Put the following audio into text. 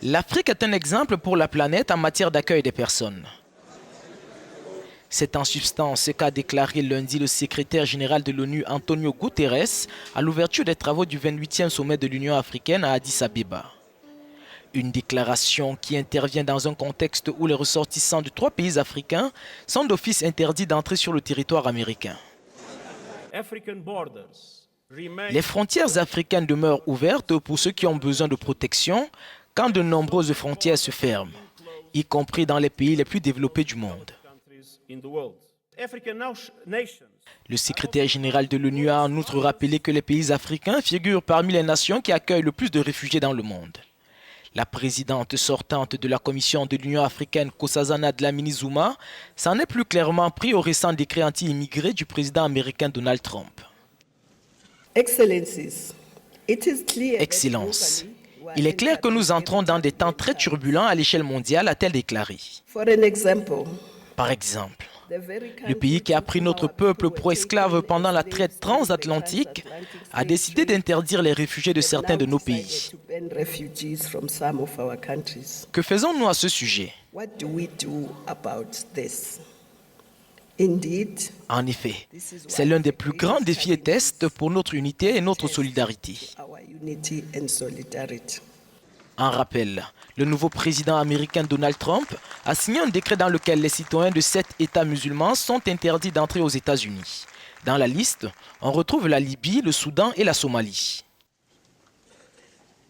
L'Afrique est un exemple pour la planète en matière d'accueil des personnes. C'est en substance ce qu'a déclaré lundi le secrétaire général de l'ONU Antonio Guterres à l'ouverture des travaux du 28e sommet de l'Union africaine à Addis Abeba. Une déclaration qui intervient dans un contexte où les ressortissants de 3 pays africains sont d'office interdits d'entrer sur le territoire américain. Les frontières africaines demeurent ouvertes pour ceux qui ont besoin de protection quand de nombreuses frontières se ferment, y compris dans les pays les plus développés du monde. Le secrétaire général de l'ONU a en outre rappelé que les pays africains figurent parmi les nations qui accueillent le plus de réfugiés dans le monde. La présidente sortante de la Commission de l'Union africaine, Nkosazana Dlamini-Zuma, s'en est plus clairement pris au récent décret anti-immigré du président américain Donald Trump. Excellences, il est clair que nous entrons dans des temps très turbulents à l'échelle mondiale, a-t-elle déclaré. Par exemple, le pays qui a pris notre peuple pour esclave pendant la traite transatlantique a décidé d'interdire les réfugiés de certains de nos pays. Que faisons-nous à ce sujet? En effet, c'est l'un des plus grands défis et tests pour notre unité et notre solidarité. En rappel, le nouveau président américain Donald Trump a signé un décret dans lequel les citoyens de 7 États musulmans sont interdits d'entrer aux États-Unis. Dans la liste, on retrouve la Libye, le Soudan et la Somalie.